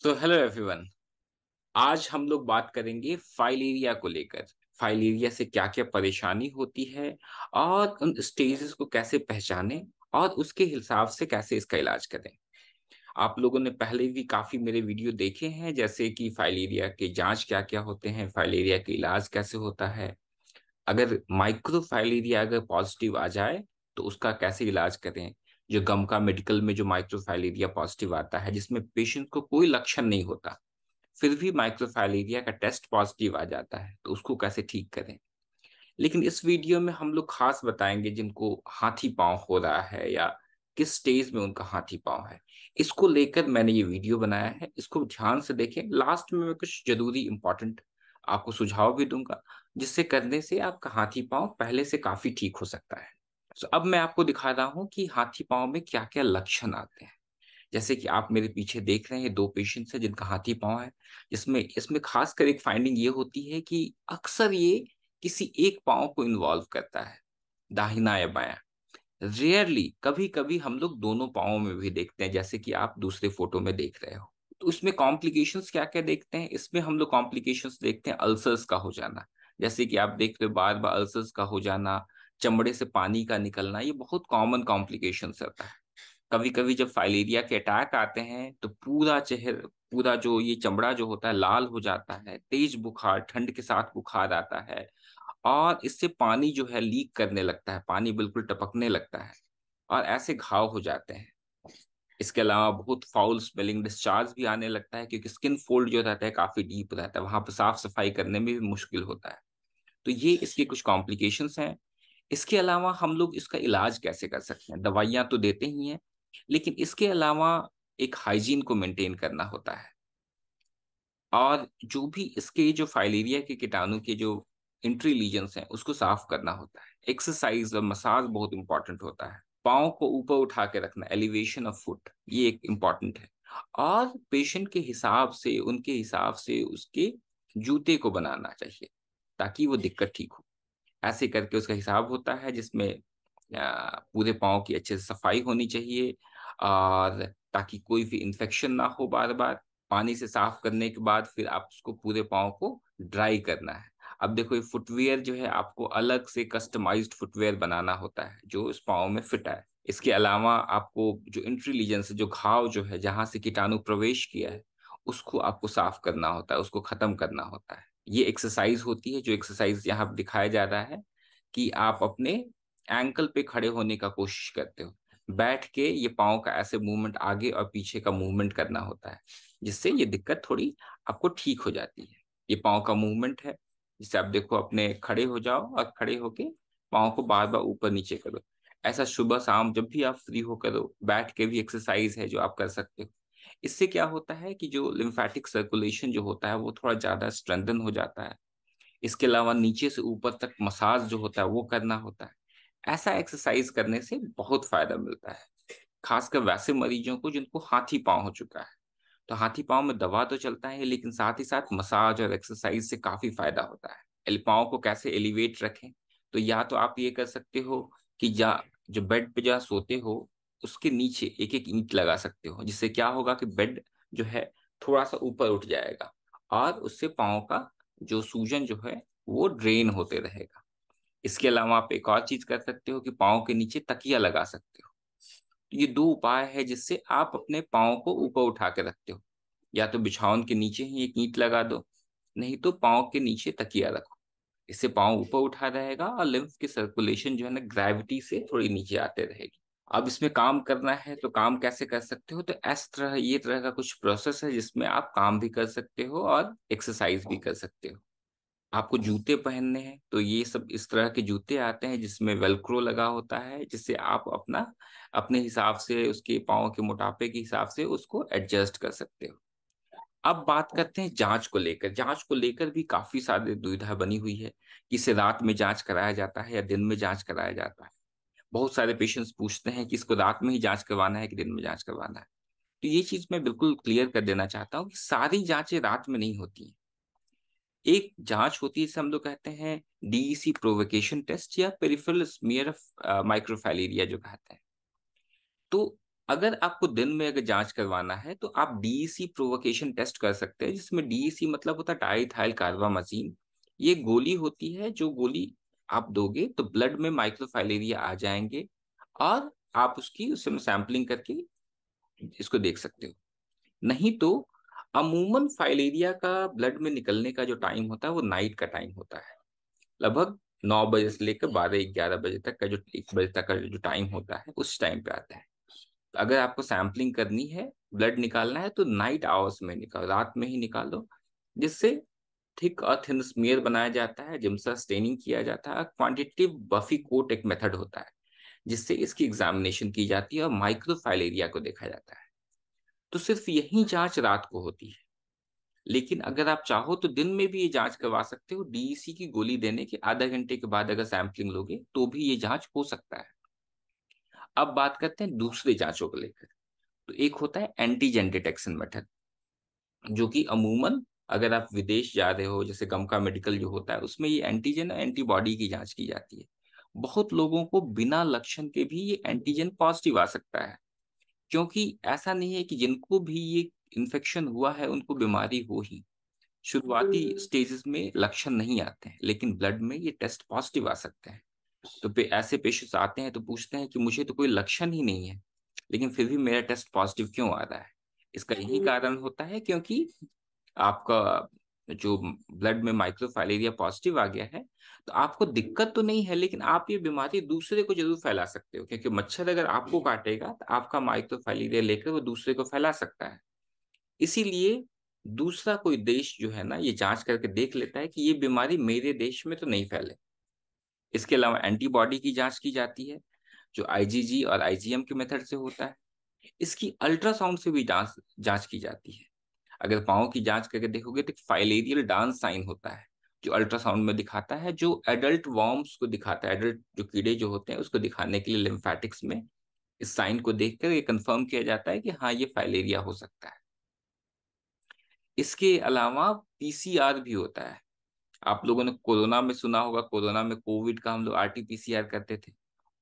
तो hello everyone. आज हम लोग बात करेंगे फाइलेरिया को लेकर। फाइलेरिया से क्या क्या परेशानी होती है और उन स्टेजेस को कैसे पहचानें और उसके हिसाब से कैसे इसका इलाज करें। आप लोगों ने पहले भी काफी मेरे वीडियो देखे हैं, जैसे कि फाइलेरिया के जांच क्या क्या होते हैं, फाइलेरिया के इलाज कैसे होता है, अगर माइक्रोफाइलेरिया अगर पॉजिटिव आ जाए तो उसका कैसे इलाज करें। जो गमका मेडिकल में जो माइक्रोफाइलेरिया पॉजिटिव आता है, जिसमें पेशेंट को कोई लक्षण नहीं होता, फिर भी माइक्रोफाइलेरिया का टेस्ट पॉजिटिव आ जाता है, तो उसको कैसे ठीक करें। लेकिन इस वीडियो में हम लोग खास बताएंगे जिनको हाथी पांव हो रहा है या किस स्टेज में उनका हाथी पांव है। इसको लेकर मैंने ये वीडियो बनाया है, इसको ध्यान से देखें। लास्ट में मैं कुछ जरूरी इंपॉर्टेंट आपको सुझाव भी दूंगा, जिससे करने से आपका हाथी पांव पहले से काफी ठीक हो सकता है। तो अब मैं आपको दिखा रहा हूँ कि हाथी पांव में क्या क्या लक्षण आते हैं। जैसे कि आप मेरे पीछे देख रहे हैं, दो पेशेंट्स हैं जिनका हाथी पांव है, जिसमें इसमें खासकर एक फाइंडिंग ये होती है कि अक्सर ये किसी एक पांव को इन्वॉल्व करता है, दाहिना या बायां। रेयरली, कभी कभी हम लोग दोनों पांवों में भी देखते हैं, जैसे कि आप दूसरे फोटो में देख रहे हो। तो उसमें कॉम्प्लिकेशंस क्या क्या देखते हैं, इसमें हम लोग कॉम्प्लिकेशंस देखते हैं अल्सर्स का हो जाना। जैसे कि आप देख रहे हो, बार बार अल्सर्स का हो जाना, चमड़े से पानी का निकलना, ये बहुत कॉमन कॉम्प्लिकेशंस रहता है। कभी कभी जब फाइलेरिया के अटैक आते हैं तो पूरा चेहरा, पूरा जो ये चमड़ा जो होता है लाल हो जाता है, तेज बुखार, ठंड के साथ बुखार आता है, और इससे पानी जो है लीक करने लगता है, पानी बिल्कुल टपकने लगता है, और ऐसे घाव हो जाते हैं। इसके अलावा बहुत फाउल स्मेलिंग डिस्चार्ज भी आने लगता है, क्योंकि स्किन फोल्ड जो रहता है काफी डीप रहता है, वहां पर साफ सफाई करने में भी मुश्किल होता है। तो ये इसके कुछ कॉम्प्लिकेशंस हैं। इसके अलावा हम लोग इसका इलाज कैसे कर सकते हैं, दवाइयां तो देते ही हैं, लेकिन इसके अलावा एक हाइजीन को मेंटेन करना होता है। और जो भी इसके जो फाइलेरिया के कीटाणु के जो इंट्री लीजन्स हैं उसको साफ करना होता है। एक्सरसाइज और मसाज बहुत इंपॉर्टेंट होता है। पाँव को ऊपर उठा के रखना, एलिवेशन ऑफ फुट, ये एक इम्पॉर्टेंट है। और पेशेंट के हिसाब से, उनके हिसाब से उसके जूते को बनाना चाहिए, ताकि वो दिक्कत ठीक हो। ऐसे करके उसका हिसाब होता है, जिसमें पूरे पाँव की अच्छे से सफाई होनी चाहिए, और ताकि कोई भी इन्फेक्शन ना हो। बार बार पानी से साफ करने के बाद फिर आप उसको पूरे पाँव को ड्राई करना है। अब देखो, ये फुटवेयर जो है आपको अलग से कस्टमाइज्ड फुटवेयर बनाना होता है जो इस पाँव में फिट आए। इसके अलावा आपको जो इंट्री लीजन से जो घाव जो है, जहां से कीटाणु प्रवेश किया है, उसको आपको साफ करना होता है, उसको खत्म करना होता है। ये एक्सरसाइज होती है, जो एक्सरसाइज यहाँ पर दिखाया जा रहा है कि आप अपने एंकल पे खड़े होने का कोशिश करते हो। बैठ के ये पाँव का ऐसे मूवमेंट, आगे और पीछे का मूवमेंट करना होता है, जिससे ये दिक्कत थोड़ी आपको ठीक हो जाती है। ये पाँव का मूवमेंट है, जिससे आप देखो, अपने खड़े हो जाओ और खड़े होके पाँव को बार बार ऊपर नीचे करो। ऐसा सुबह शाम जब भी आप फ्री हो करो। बैठ के भी एक्सरसाइज है जो आप कर सकते हो। इससे क्या होता है कि जो लिम्फेटिक सर्कुलेशन जो होता है वो थोड़ा ज्यादा स्ट्रेंथन हो जाता है। इसके अलावा नीचे से ऊपर तक मसाज जो होता है वो करना होता है। ऐसा एक्सरसाइज करने से बहुत फायदा मिलता है, खासकर वैसे मरीजों को जिनको हाथी पांव हो चुका है। तो हाथी पांव में दवा तो चलता है, लेकिन साथ ही साथ मसाज और एक्सरसाइज से काफी फायदा होता है। पांव को कैसे एलिवेट रखें, तो या तो आप ये कर सकते हो कि जा जो बेड पे जहाँ सोते हो उसके नीचे एक एक ईंट लगा सकते हो, जिससे क्या होगा कि बेड जो है थोड़ा सा ऊपर उठ जाएगा, और उससे पाँव का जो सूजन जो है वो ड्रेन होते रहेगा। इसके अलावा आप एक और चीज कर सकते हो कि पाँव के नीचे तकिया लगा सकते हो। ये दो उपाय है जिससे आप अपने पाँव को ऊपर उठा के रखते हो। या तो बिछावन के नीचे ही एक ईंट लगा दो, नहीं तो पाँव के नीचे तकिया रखो। इससे पाँव ऊपर उठा रहेगा और लिम्फ की सर्कुलेशन जो है ना, ग्रेविटी से थोड़ी नीचे आते रहेगी। अब इसमें काम करना है तो काम कैसे कर सकते हो, तो इस तरह, ये तरह का कुछ प्रोसेस है जिसमें आप काम भी कर सकते हो और एक्सरसाइज भी कर सकते हो। आपको जूते पहनने हैं तो ये सब इस तरह के जूते आते हैं जिसमें वेलक्रो लगा होता है, जिससे आप अपना अपने हिसाब से, उसके पाँव के मोटापे के हिसाब से उसको एडजस्ट कर सकते हो। अब बात करते हैं जांच को लेकर। जांच को लेकर भी काफी सारी दुविधा बनी हुई है कि इसे रात में जांच कराया जाता है या दिन में जांच कराया जाता है। बहुत सारे पेशेंट्स पूछते हैं कि इसको रात में ही जांच करवाना है कि दिन में जांच करवाना है। तो ये चीज मैं बिल्कुल क्लियर कर देना चाहता हूँ कि सारी जांचें रात में नहीं होती हैं। एक जांच होती है जिसे हम लोग कहते हैं डीईसी प्रोवोकेशन टेस्ट, या पेरिफेरल स्मीयर ऑफ माइक्रोफाइलेरिया जो कहते हैं। तो अगर आपको दिन में अगर जांच करवाना है तो आप डीईसी प्रोवोकेशन टेस्ट कर सकते हैं, जिसमें डीईसी मतलब होता है डाइथाइल कार्बामाजिन। ये गोली होती है, जो गोली आप दोगे तो ब्लड में माइक्रोफाइलेरिया आ जाएंगे, और आप उसकी उसमें सैंपलिंग करके इसको देख सकते हो। नहीं तो अमूमन फाइलेरिया का ब्लड में निकलने का जो टाइम होता है वो नाइट का टाइम होता है। लगभग 9 बजे से लेकर 12-11 बजे तक का, जो 1 बजे तक का जो टाइम होता है उस टाइम पे आता है। तो अगर आपको सैंपलिंग करनी है, ब्लड निकालना है, तो नाइट आवर्स में निकालो, रात में ही निकालो, जिससे थिक और थिन स्मीयर बनाया जाता है, जिम्सा स्टेनिंग किया जाता है, क्वांटिटेटिव बफी कोट एक मेथड होता है जिससे इसकी एग्जामिनेशन की जाती है और माइक्रोफाइलेरिया को देखा जाता है। तो सिर्फ यही जांच रात को होती है, लेकिन अगर आप चाहो तो दिन में भी ये जांच करवा सकते हो। डीईसी की गोली देने के आधा घंटे के बाद अगर सैंपलिंग लोगे तो भी ये जांच हो सकता है। अब बात करते हैं दूसरे जांचों को लेकर। तो एक होता है एंटीजन डिटेक्शन मेथड, जो कि अमूमन अगर आप विदेश जा रहे हो, जैसे गमका मेडिकल जो होता है, उसमें ये एंटीजन एंटीबॉडी की जांच की जाती है। बहुत लोगों को बिना लक्षण के भी ये एंटीजन पॉजिटिव आ सकता है, क्योंकि ऐसा नहीं है कि जिनको भी ये इन्फेक्शन हुआ है उनको बीमारी हो ही। शुरुआती स्टेजेस में लक्षण नहीं आते हैं, लेकिन ब्लड में ये टेस्ट पॉजिटिव आ सकते हैं। तो ऐसे पेशेंट्स आते हैं तो पूछते हैं कि मुझे तो कोई लक्षण ही नहीं है, लेकिन फिर भी मेरा टेस्ट पॉजिटिव क्यों आ रहा है। इसका यही कारण होता है क्योंकि आपका जो ब्लड में माइक्रोफाइलेरिया पॉजिटिव आ गया है, तो आपको दिक्कत तो नहीं है, लेकिन आप ये बीमारी दूसरे को जरूर फैला सकते हो, क्योंकि मच्छर अगर आपको काटेगा तो आपका माइक्रोफाइलेरिया लेकर वो दूसरे को फैला सकता है। इसीलिए दूसरा कोई देश जो है ना, ये जांच करके देख लेता है कि ये बीमारी मेरे देश में तो नहीं फैले। इसके अलावा एंटीबॉडी की जांच की जाती है, जो आईजीजी और आईजीएम के मेथड से होता है। इसकी अल्ट्रासाउंड से भी जांच जांच की जाती है। अगर पाँव की जांच करके देखोगे तो फाइलेरियल डांस साइन होता है, जो अल्ट्रासाउंड में दिखाता है, जो एडल्ट वॉर्म्स को दिखाता है, एडल्ट जो कीड़े जो होते हैं उसको दिखाने के लिए लिम्फेटिक्स में इस साइन को देखकर ये कंफर्म किया जाता है कि हाँ ये फाइलेरिया हो सकता है। इसके अलावा पीसीआर भी होता है। आप लोगों ने कोरोना में सुना होगा, कोरोना में कोविड का हम लोग आरटीपीसीआर करते थे।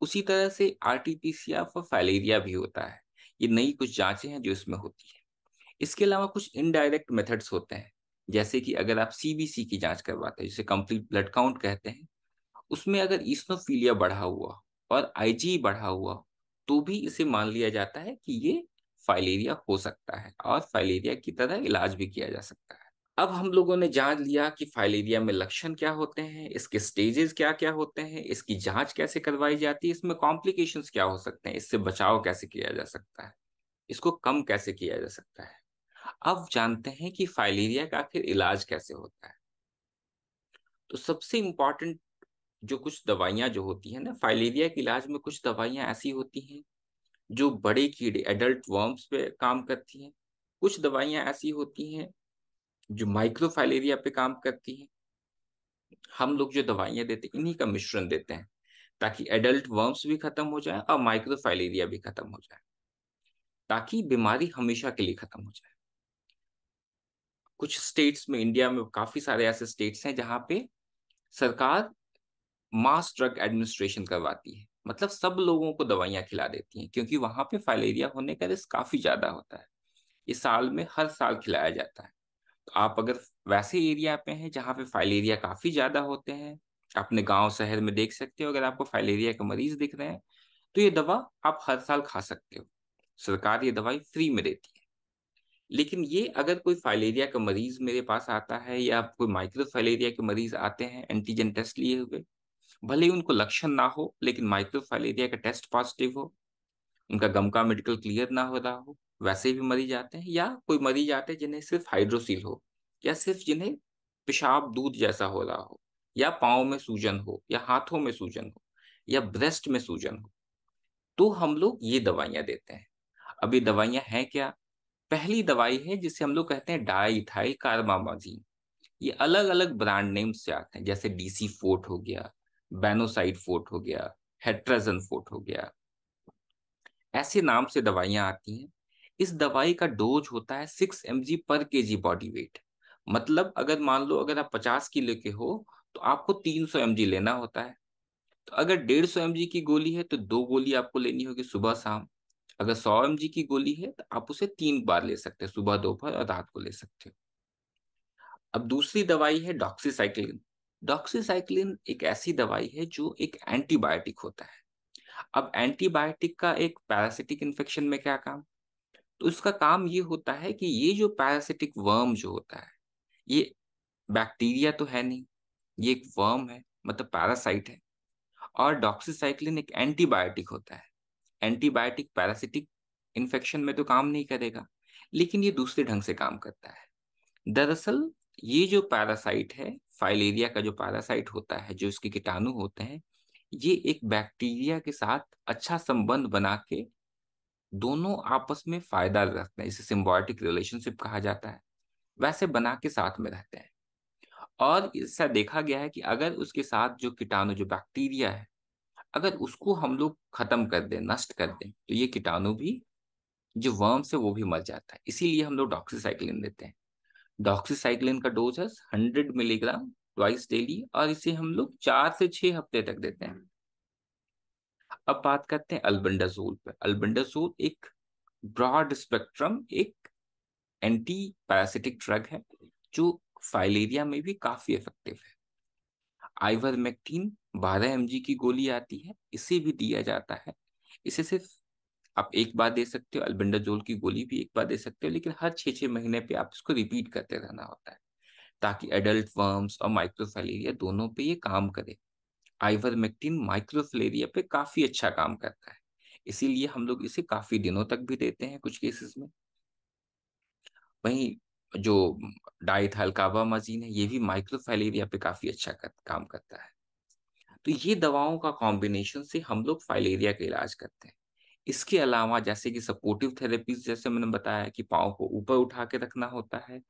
उसी तरह से आरटीपीसीआर फॉर फाइलेरिया भी होता है। ये नई कुछ जांचें हैं जो इसमें होती है। इसके अलावा कुछ इनडायरेक्ट मेथड्स होते हैं, जैसे कि अगर आप सीबीसी की जांच करवाते हैं, जिसे कंप्लीट ब्लड काउंट कहते हैं, उसमें अगर ईस्नोफीलिया बढ़ा हुआ और आईजी बढ़ा हुआ, तो भी इसे मान लिया जाता है कि ये फाइलेरिया हो सकता है, और फाइलेरिया की तरह इलाज भी किया जा सकता है। अब हम लोगों ने जान लिया कि फाइलेरिया में लक्षण क्या होते हैं, इसके स्टेजेस क्या क्या होते हैं, इसकी जांच कैसे करवाई जाती है, इसमें कॉम्प्लिकेशंस क्या हो सकते हैं, इससे बचाव कैसे किया जा सकता है, इसको कम कैसे किया जा सकता है। अब जानते हैं कि फाइलेरिया का आखिर इलाज कैसे होता है। तो सबसे इम्पोर्टेंट जो कुछ दवाइयां जो होती है ना फाइलेरिया के इलाज में, कुछ दवाइयां ऐसी होती हैं जो बड़े कीड़े एडल्ट वर्म्स पे काम करती हैं। कुछ दवाइयां ऐसी होती हैं जो माइक्रोफाइलेरिया पे काम करती हैं। हम लोग जो दवाइयां देते हैं इन्हीं का मिश्रण देते हैं, ताकि एडल्ट वर्म्स भी खत्म हो जाए और माइक्रोफाइलेरिया भी खत्म हो जाए, ताकि बीमारी हमेशा के लिए खत्म हो जाए। कुछ स्टेट्स में, इंडिया में काफी सारे ऐसे स्टेट्स हैं जहां पे सरकार मास ड्रग एडमिनिस्ट्रेशन करवाती है, मतलब सब लोगों को दवाइयां खिला देती हैं, क्योंकि वहां पे फाइलेरिया होने का रिस्क काफी ज्यादा होता है। इस साल में हर साल खिलाया जाता है। तो आप अगर वैसे एरिया पे हैं जहाँ पे फाइलेरिया काफी ज्यादा होते हैं, अपने गांव शहर में देख सकते हो, अगर आपको फाइलेरिया के मरीज दिख रहे हैं, तो ये दवा आप हर साल खा सकते हो। सरकार ये दवाई फ्री में देती है। लेकिन ये अगर कोई फाइलेरिया का मरीज मेरे पास आता है, या कोई माइक्रो फाइलेरिया के मरीज आते हैं एंटीजन टेस्ट लिए हुए, भले ही उनको लक्षण ना हो लेकिन माइक्रो फाइलेरिया का टेस्ट पॉजिटिव हो, उनका गमका मेडिकल क्लियर ना हो रहा हो, वैसे भी मरीज आते हैं। या कोई मरीज आते हैं जिन्हें सिर्फ हाइड्रोसील हो, या सिर्फ जिन्हें पेशाब दूध जैसा हो रहा हो, या पाँव में सूजन हो, या हाथों में सूजन हो, या ब्रेस्ट में सूजन हो, तो हम लोग ये दवाइयां देते हैं। अब ये दवाइयां हैं क्या? पहली दवाई है जिसे हम लोग कहते हैं डाइथाइल कार्बामाजिन। ये अलग अलग ब्रांड नेम से आते हैं, जैसे डीसी फोर्ट हो गया, बेनोसाइड फोर्ट हो गया, हेट्राजन फोर्ट हो गया, ऐसे नाम से दवाइयां आती हैं। इस दवाई का डोज होता है 6 mg पर केजी बॉडी वेट। मतलब अगर मान लो अगर आप 50 किलो के हो तो आपको 300 mg लेना होता है। तो अगर 150 mg की गोली है तो 2 गोली आपको लेनी होगी सुबह शाम। अगर 100 mg की गोली है तो आप उसे 3 बार ले सकते हैं, सुबह, दोपहर और रात को ले सकते हो। अब दूसरी दवाई है डॉक्सीसाइक्लिन। डॉक्सीसाइक्लिन एक ऐसी दवाई है जो एक एंटीबायोटिक होता है। अब एंटीबायोटिक का एक पैरासिटिक इन्फेक्शन में क्या काम? तो इसका काम ये होता है कि ये जो पैरासिटिक वर्म जो होता है, ये बैक्टीरिया तो है नहीं, ये एक वर्म है, मतलब पैरासाइट है। और डॉक्सीसाइक्लिन एक एंटीबायोटिक होता है। एंटीबायोटिक पैरासिटिक इन्फेक्शन में तो काम नहीं करेगा, लेकिन ये दूसरे ढंग से काम करता है। दरअसल ये जो पैरासाइट है, फाइलेरिया का जो पैरासाइट होता है, जो इसके कीटाणु होते हैं, ये एक बैक्टीरिया के साथ अच्छा संबंध बना के दोनों आपस में फायदा रखते हैं, इसे सिम्बायोटिक रिलेशनशिप कहा जाता है, वैसे बना के साथ में रहते हैं। और इससे देखा गया है कि अगर उसके साथ जो कीटाणु, जो बैक्टीरिया है, अगर उसको हम लोग खत्म कर दें, नष्ट कर दें, तो ये कीटाणु भी, जो वर्म्स है, वो भी मर जाता है। इसीलिए हम लोग डॉक्सीसाइक्लिन देते हैं। डॉक्सीसाइक्लिन का डोज है 100 mg ट्वाइस डेली, और इसे हम लोग 4 से 6 हफ्ते तक देते हैं। अब बात करते हैं अल्बेंडाजोल पे। अल्बेंडाजोल एक ब्रॉड स्पेक्ट्रम, एक एंटी पैरासिटिक ड्रग है, जो फाइलेरिया में भी काफी इफेक्टिव है। आइवरमेक्टिन 12 mg की गोली आती है, इसे भी दिया जाता है। इसे सिर्फ आप एक बार दे सकते हो, अल्बेंडाजोल की गोली भी एक बार दे सकते हो, लेकिन हर 6 6 महीने पे आप इसको रिपीट करते रहना होता है, ताकि एडल्ट वर्म्स और माइक्रोफाइलेरिया दोनों पे ये काम करे। आइवरमेक्टिन माइक्रोफिलेरिया पे काफी अच्छा काम करता है, इसीलिए हम लोग इसे काफी दिनों तक भी देते हैं कुछ केसेस में। वहीं जो डाइथाइलकार्बामाजिन है, ये भी माइक्रोफाइलेरिया पे काफी अच्छा काम करता है। तो ये दवाओं का कॉम्बिनेशन से हम लोग फाइलेरिया का इलाज करते हैं। इसके अलावा जैसे कि सपोर्टिव थेरेपीज, जैसे मैंने बताया कि पाँव को ऊपर उठा के रखना होता है,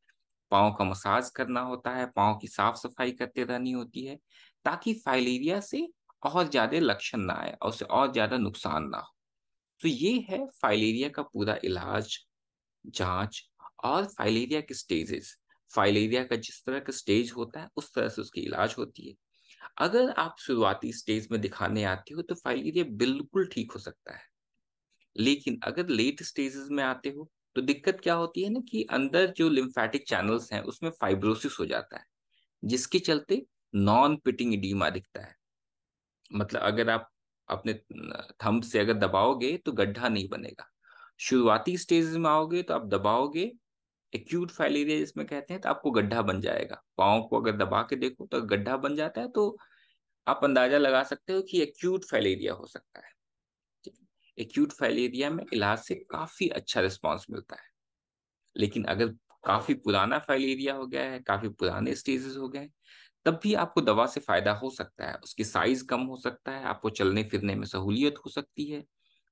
पाँव का मसाज करना होता है, पाँव की साफ सफाई करते रहनी होती है, ताकि फाइलेरिया से और ज्यादा लक्षण ना आए और उसे और ज्यादा नुकसान ना हो। तो ये है फाइलेरिया का पूरा इलाज, जांच, और फाइलेरिया के स्टेजेस। फाइलेरिया का जिस तरह का स्टेज होता है, उस तरह से उसकी इलाज होती है। अगर आप शुरुआती स्टेज में दिखाने आते हो तो फाइलेरिया बिल्कुल ठीक हो सकता है, लेकिन अगर लेट स्टेजेस में आते हो तो दिक्कत क्या होती है ना, कि अंदर जो लिम्फेटिक चैनल्स हैं उसमें फाइब्रोसिस हो जाता है, जिसके चलते नॉन पिटिंग इडीमा दिखता है। मतलब अगर आप अपने थंब से अगर दबाओगे तो गड्ढा नहीं बनेगा। शुरुआती स्टेज में आओगे तो आप दबाओगे, एक्यूट फाइलेरिया जिसमें कहते हैं, तो आपको गड्ढा बन जाएगा। पाँव को अगर दबा के देखो तो गड्ढा बन जाता है, तो आप अंदाजा लगा सकते हो कि एक्यूट फाइलेरिया हो सकता है। एक्यूट फाइलेरिया में इलाज से काफी अच्छा रिस्पॉन्स मिलता है। लेकिन अगर काफी पुराना फाइलेरिया हो गया है, काफी पुराने स्टेजेस हो गए, तब भी आपको दवा से फायदा हो सकता है। उसकी साइज कम हो सकता है, आपको चलने फिरने में सहूलियत हो सकती है,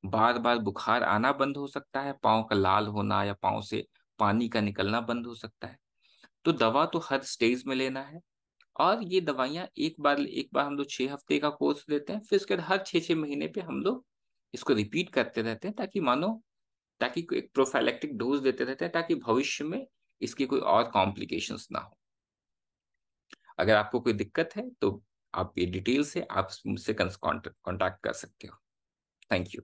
बार बार बुखार आना बंद हो सकता है, पाँव का लाल होना या पाँव से पानी का निकलना बंद हो सकता है। तो दवा तो हर स्टेज में लेना है। और ये दवाइयाँ एक बार हम लोग 6 हफ्ते का कोर्स देते हैं, फिर उसके बाद हर 6 6 महीने पे हम लोग इसको रिपीट करते रहते हैं, ताकि कोई एक प्रोफाइलेक्टिक डोज देते रहते हैं, ताकि भविष्य में इसकी कोई और कॉम्प्लिकेशंस ना हो। अगर आपको कोई दिक्कत है तो आप ये डिटेल से आप मुझसे कांटेक्ट कर सकते हो। Thank you.